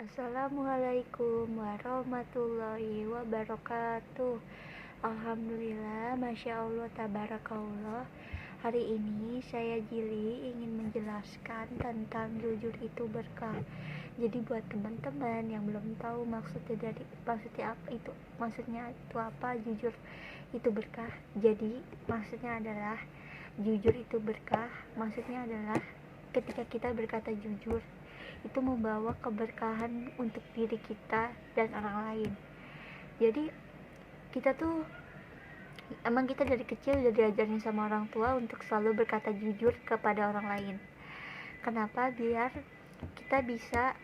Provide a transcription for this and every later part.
Assalamualaikum warahmatullahi wabarakatuh. Alhamdulillah, Masya Allah, Tabarakallah. Hari ini saya Jili ingin menjelaskan tentang jujur itu berkah. Jadi buat teman-teman yang belum tahu maksudnya itu apa jujur itu berkah. Jadi maksudnya adalah jujur itu berkah. Maksudnya adalah ketika kita berkata jujur itu membawa keberkahan untuk diri kita dan orang lain. Jadi kita tuh emang kita dari kecil udah diajarin sama orang tua untuk selalu berkata jujur kepada orang lain. Kenapa? Biar kita bisa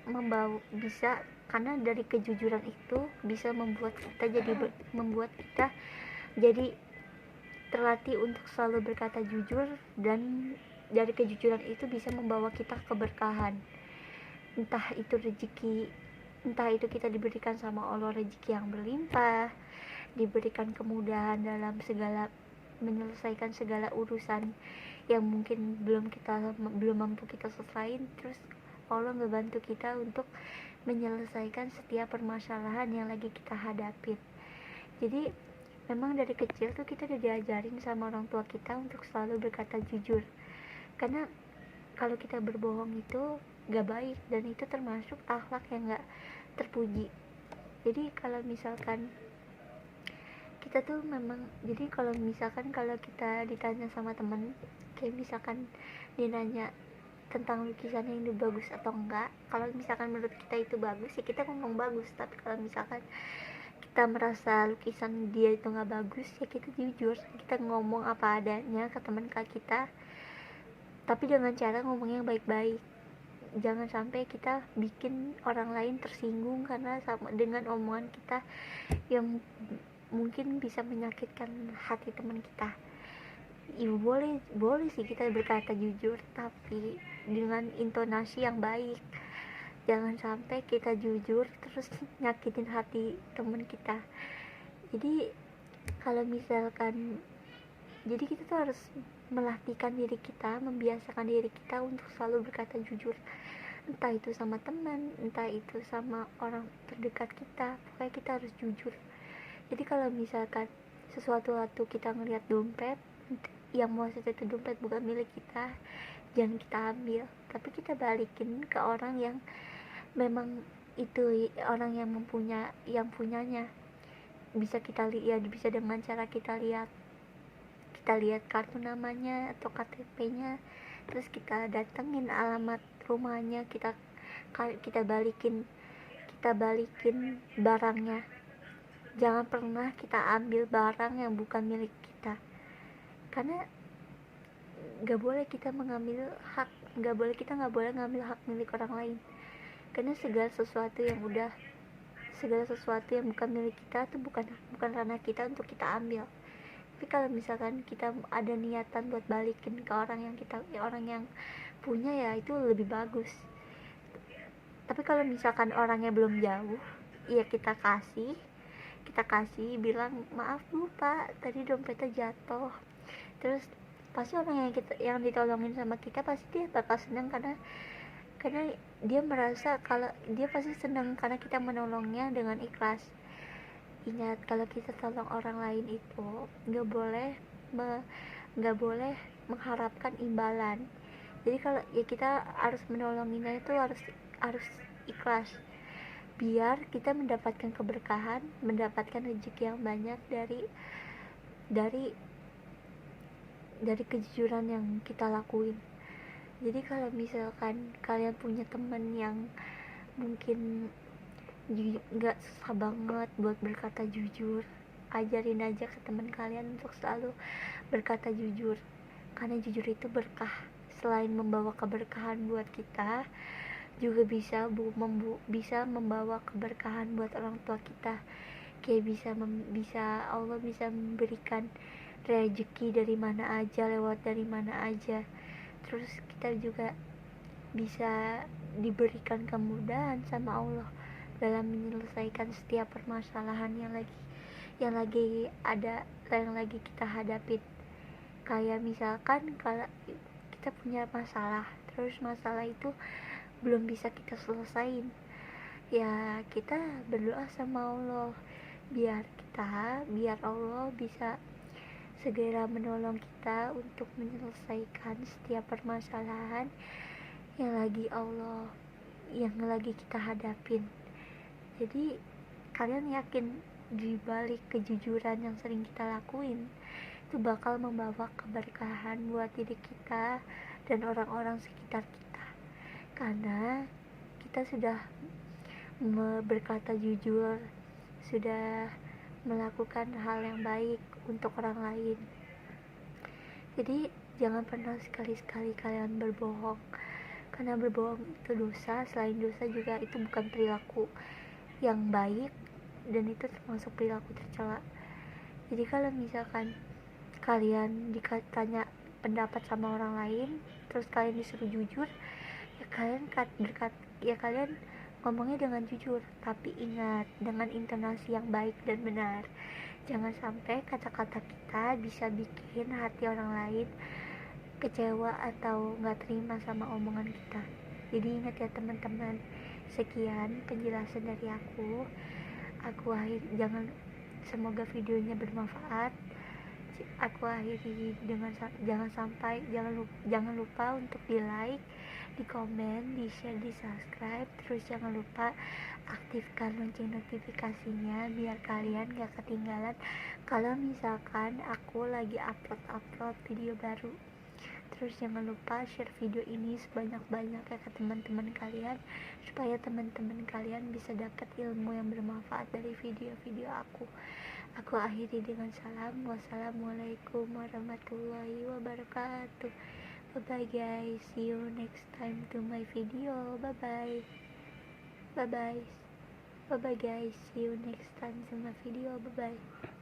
karena dari kejujuran itu bisa membuat kita jadi terlatih untuk selalu berkata jujur, dan dari kejujuran itu bisa membawa kita keberkahan. Entah itu kita diberikan sama Allah rezeki yang berlimpah, diberikan kemudahan dalam menyelesaikan segala urusan yang mungkin belum mampu kita selesaiin, terus Allah ngebantu kita untuk menyelesaikan setiap permasalahan yang lagi kita hadapin. Jadi memang dari kecil tuh kita udah diajarin sama orang tua kita untuk selalu berkata jujur, karena kalau kita berbohong itu gak baik dan itu termasuk akhlak yang gak terpuji. Jadi kalau misalkan kalau kita ditanya sama temen, kayak misalkan dia nanya tentang lukisan yang itu bagus atau enggak, kalau misalkan menurut kita itu bagus ya kita ngomong bagus. Tapi kalau misalkan kita merasa lukisan dia itu nggak bagus ya kita jujur, kita ngomong apa adanya ke teman kita, tapi dengan cara ngomong yang baik-baik. Jangan sampai kita bikin orang lain tersinggung karena dengan omongan kita yang mungkin bisa menyakitkan hati teman kita. Ya, boleh sih kita berkata jujur, tapi dengan intonasi yang baik. Jangan sampai kita jujur terus nyakitin hati teman kita. Jadi kita tuh harus melatihkan diri kita, membiasakan diri kita untuk selalu berkata jujur, entah itu sama teman, entah itu sama orang terdekat kita. Pokoknya kita harus jujur. Jadi kalau misalkan sesuatu kita ngelihat dompet yang maksudnya itu dompet bukan milik kita, jangan kita ambil, tapi kita balikin ke orang yang memang itu orang yang punyanya. Bisa kita lihat, bisa dengan cara kita lihat kartu namanya atau KTP-nya, terus kita datengin alamat rumahnya, kita balikin barangnya. Jangan pernah kita ambil barang yang bukan milik kita, karena kita nggak boleh ngambil hak milik orang lain. Karena segala sesuatu yang bukan milik kita itu bukan ranah kita untuk kita ambil. Tapi kalau misalkan kita ada niatan buat balikin ke orang yang punya, ya itu lebih bagus. Tapi kalau misalkan orangnya belum jauh, ya kita kasih bilang, maaf bu pak, tadi dompetnya jatuh. Terus pasti orang yang ditolongin sama kita pasti dia bakal senang, karena dia merasa kalau dia pasti senang karena kita menolongnya dengan ikhlas. Ingat, kalau kita tolong orang lain itu nggak boleh mengharapkan imbalan. Jadi kalau ya kita harus menolonginya itu harus ikhlas, biar kita mendapatkan keberkahan, mendapatkan rezeki yang banyak dari kejujuran yang kita lakuin. Jadi kalau misalkan kalian punya teman yang mungkin nggak susah banget buat berkata jujur, ajarin aja ke teman kalian untuk selalu berkata jujur, karena jujur itu berkah. Selain membawa keberkahan buat kita, juga bisa membawa keberkahan buat orang tua kita. Kayak Allah bisa memberikan rezeki dari mana aja, lewat dari mana aja. Terus kita juga bisa diberikan kemudahan sama Allah dalam menyelesaikan setiap permasalahan yang lagi kita hadapin. Kayak misalkan kalau kita punya masalah, terus masalah itu belum bisa kita selesain, ya kita berdoa sama Allah biar Allah bisa segera menolong kita untuk menyelesaikan setiap permasalahan yang lagi kita hadapin. Jadi kalian yakin di balik kejujuran yang sering kita lakuin itu bakal membawa keberkahan buat diri kita dan orang-orang sekitar kita, karena kita sudah berkata jujur, sudah melakukan hal yang baik untuk orang lain. Jadi jangan pernah sekali-sekali kalian berbohong, karena berbohong itu dosa. Selain dosa juga itu bukan perilaku yang baik, dan itu termasuk perilaku tercela. Jadi kalau misalkan kalian ditanya pendapat sama orang lain terus kalian disuruh jujur, ya kalian ngomongnya dengan jujur, tapi ingat dengan intonasi yang baik dan benar. Jangan sampai kata-kata kita bisa bikin hati orang lain kecewa atau gak terima sama omongan kita. Jadi ingat ya teman-teman. Sekian penjelasan dari aku semoga videonya bermanfaat. Aku akhiri dengan jangan lupa untuk di like, di komen, di share, di subscribe. Terus jangan lupa aktifkan lonceng notifikasinya biar kalian gak ketinggalan kalau misalkan aku lagi upload video baru. Terus jangan lupa share video ini sebanyak-banyaknya ke teman-teman kalian supaya teman-teman kalian bisa dapat ilmu yang bermanfaat dari video-video aku. Aku akhiri dengan salam. Wassalamualaikum warahmatullahi wabarakatuh. Bye bye guys. See you next time to my video. Bye bye. Bye bye. Bye bye guys. See you next time to my video. Bye bye.